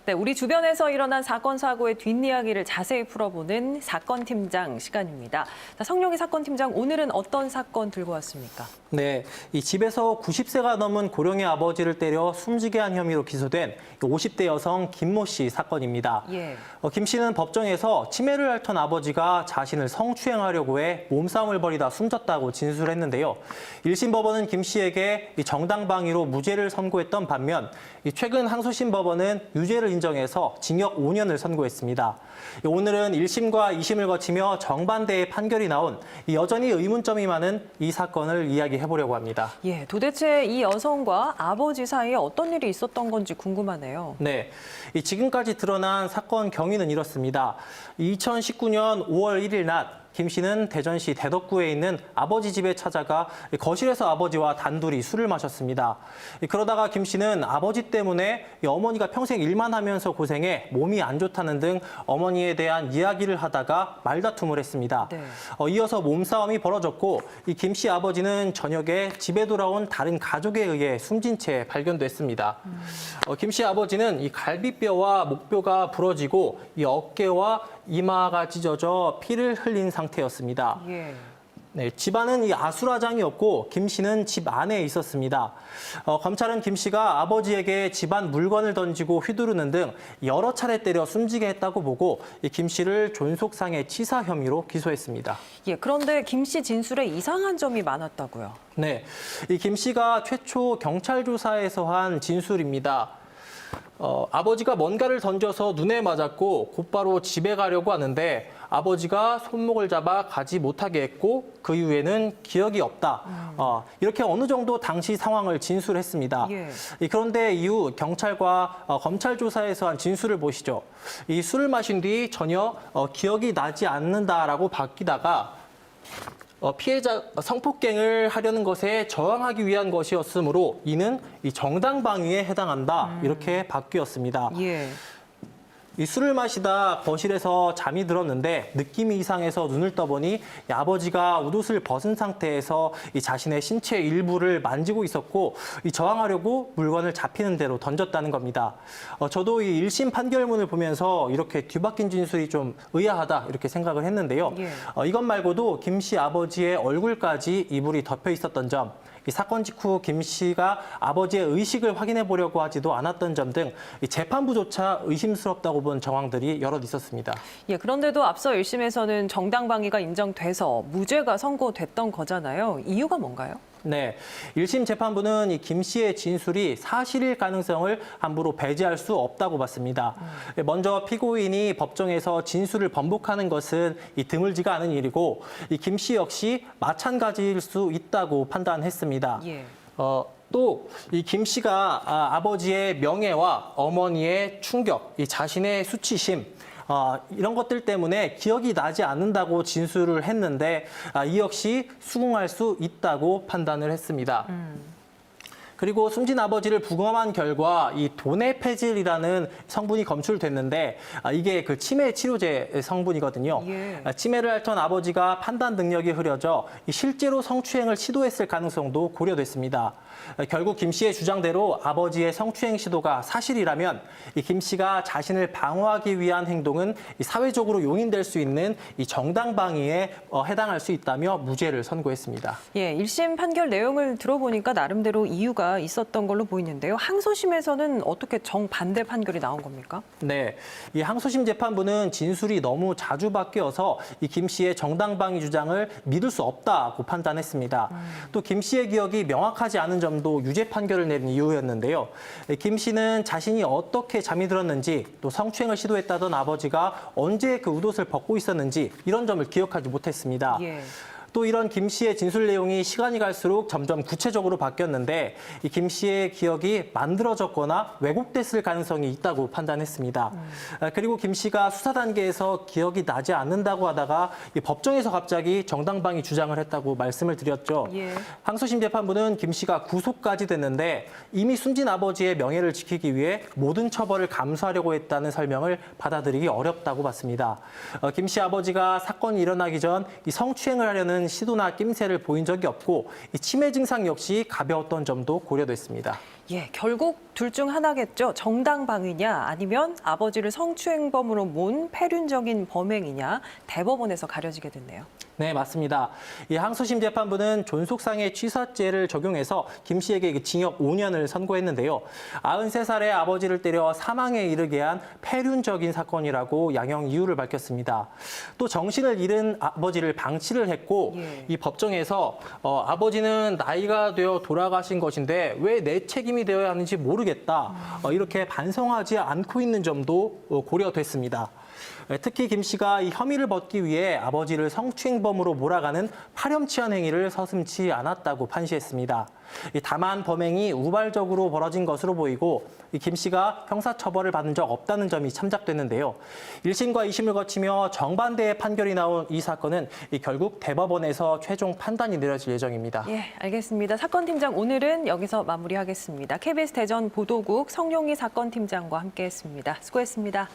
네, 우리 주변에서 일어난 사건, 사고의 뒷이야기를 자세히 풀어보는 사건팀장 시간입니다. 자, 성룡이 사건팀장, 오늘은 어떤 사건 들고 왔습니까? 네, 이 집에서 90세가 넘은 고령의 아버지를 때려 숨지게 한 혐의로 기소된 50대 여성 김모 씨 사건입니다. 예. 김 씨는 법정에서 치매를 앓던 아버지가 자신을 성추행하려고 해 몸싸움을 벌이다 숨졌다고 진술했는데요. 1심 법원은 김 씨에게 정당방위로 무죄를 선고했던 반면 최근 항소심 법원은 유죄를 인정해서 징역 5년을 선고했습니다. 오늘은 1심과 2심을 거치며 정반대의 판결이 나온 여전히 의문점이 많은 이 사건을 이야기해보려고 합니다. 예, 도대체 이 여성과 아버지 사이에 어떤 일이 있었던 건지 궁금하네요. 네, 지금까지 드러난 사건 경위는 이렇습니다. 2019년 5월 1일 낮 김 씨는 대전시 대덕구에 있는 아버지 집에 찾아가 거실에서 아버지와 단둘이 술을 마셨습니다. 그러다가 김 씨는 아버지 때문에 어머니가 평생 일만 하면서 고생해 몸이 안 좋다는 등 어머니에 대한 이야기를 하다가 말다툼을 했습니다. 네. 이어서 몸싸움이 벌어졌고 이 김 씨 아버지는 저녁에 집에 돌아온 다른 가족에 의해 숨진 채 발견됐습니다. 김 씨 아버지는 이 갈비뼈와 목뼈가 부러지고 이 어깨와 이마가 찢어져 피를 흘린 상태였습니다. 예. 네, 집안은 이 아수라장이었고 김 씨는 집 안에 있었습니다. 검찰은 김 씨가 아버지에게 집안 물건을 던지고 휘두르는 등 여러 차례 때려 숨지게 했다고 보고 김 씨를 존속상해 치사 혐의로 기소했습니다. 예, 그런데 김 씨 진술에 이상한 점이 많았다고요. 네, 이 김 씨가 최초 경찰 조사에서 한 진술입니다. 아버지가 뭔가를 던져서 눈에 맞았고 곧바로 집에 가려고 하는데 아버지가 손목을 잡아 가지 못하게 했고 그 이후에는 기억이 없다. 이렇게 어느 정도 당시 상황을 진술했습니다. 예. 그런데 이후 경찰과 검찰 조사에서 한 진술을 보시죠. 이 술을 마신 뒤 전혀 기억이 나지 않는다라고 바뀌다가 피해자 성폭행을 하려는 것에 저항하기 위한 것이었으므로 이는 이 정당방위에 해당한다. 이렇게 바뀌었습니다. 예. 이 술을 마시다 거실에서 잠이 들었는데 느낌이 이상해서 눈을 떠보니 아버지가 옷을 벗은 상태에서 이 자신의 신체 일부를 만지고 있었고 이 저항하려고 물건을 잡히는 대로 던졌다는 겁니다. 저도 이 1심 판결문을 보면서 이렇게 뒤바뀐 진술이 좀 의아하다 이렇게 생각을 했는데요. 예. 이것 말고도 김 씨 아버지의 얼굴까지 이불이 덮여 있었던 점, 이 사건 직후 김 씨가 아버지의 의식을 확인해 보려고 하지도 않았던 점 등 재판부조차 의심스럽다고 본 정황들이 여럿 있었습니다. 예, 그런데도 앞서 1심에서는 정당방위가 인정돼서 무죄가 선고됐던 거잖아요. 이유가 뭔가요? 네, 1심 재판부는 이 김 씨의 진술이 사실일 가능성을 함부로 배제할 수 없다고 봤습니다. 먼저 피고인이 법정에서 진술을 번복하는 것은 드물지가 않은 일이고 이 김 씨 역시 마찬가지일 수 있다고 판단했습니다. 예. 또 이 김 씨가 아버지의 명예와 어머니의 충격, 이 자신의 수치심, 이런 것들 때문에 기억이 나지 않는다고 진술을 했는데 이 역시 수긍할 수 있다고 판단을 했습니다. 그리고 숨진 아버지를 부검한 결과 이 도네페질이라는 성분이 검출됐는데 이게 그 치매 치료제 성분이거든요. 예. 치매를 앓던 아버지가 판단 능력이 흐려져 실제로 성추행을 시도했을 가능성도 고려됐습니다. 결국 김 씨의 주장대로 아버지의 성추행 시도가 사실이라면 이 김 씨가 자신을 방어하기 위한 행동은 사회적으로 용인될 수 있는 이 정당방위에 해당할 수 있다며 무죄를 선고했습니다. 예, 1심 판결 내용을 들어보니까 나름대로 이유가 있었던 걸로 보이는데요. 항소심에서는 어떻게 정반대 판결이 나온 겁니까? 네, 이 항소심 재판부는 진술이 너무 자주 바뀌어서 이 김 씨의 정당방위 주장을 믿을 수 없다고 판단했습니다. 또 김 씨의 기억이 명확하지 않은 점도 유죄 판결을 내린 이유였는데요. 김 씨는 자신이 어떻게 잠이 들었는지 또 성추행을 시도했다던 아버지가 언제 그 웃옷을 벗고 있었는지 이런 점을 기억하지 못했습니다. 예. 또 이런 김 씨의 진술 내용이 시간이 갈수록 점점 구체적으로 바뀌었는데 이 김 씨의 기억이 만들어졌거나 왜곡됐을 가능성이 있다고 판단했습니다. 그리고 김 씨가 수사 단계에서 기억이 나지 않는다고 하다가 이 법정에서 갑자기 정당방위 주장을 했다고 말씀을 드렸죠. 예. 항소심 재판부는 김 씨가 구속까지 됐는데 이미 숨진 아버지의 명예를 지키기 위해 모든 처벌을 감수하려고 했다는 설명을 받아들이기 어렵다고 봤습니다. 김 씨 아버지가 사건이 일어나기 전 이 성추행을 하려는 다른 시도나 낌새를 보인 적이 없고 이 치매 증상 역시 가벼웠던 점도 고려됐습니다. 예, 결국 둘 중 하나겠죠. 정당방위냐 아니면 아버지를 성추행범으로 몬 폐륜적인 범행이냐 대법원에서 가려지게 됐네요. 네, 맞습니다. 이 항소심 재판부는 존속상해 취사죄를 적용해서 김 씨에게 징역 5년을 선고했는데요. 93살의 아버지를 때려 사망에 이르게 한 폐륜적인 사건이라고 양형 이유를 밝혔습니다. 또 정신을 잃은 아버지를 방치를 했고 이 법정에서 아버지는 나이가 되어 돌아가신 것인데 왜 내 책임이 되어야 하는지 모르겠다. 이렇게 반성하지 않고 있는 점도 고려됐습니다. 특히 김 씨가 이 혐의를 벗기 위해 아버지를 성추행범으로 몰아가는 파렴치한 행위를 서슴지 않았다고 판시했습니다. 다만 범행이 우발적으로 벌어진 것으로 보이고 김 씨가 형사처벌을 받은 적 없다는 점이 참작됐는데요. 1심과 2심을 거치며 정반대의 판결이 나온 이 사건은 결국 대법원에서 최종 판단이 내려질 예정입니다. 예, 알겠습니다. 사건팀장 오늘은 여기서 마무리하겠습니다. KBS 대전 보도국 성룡희 사건팀장과 함께했습니다. 수고했습니다.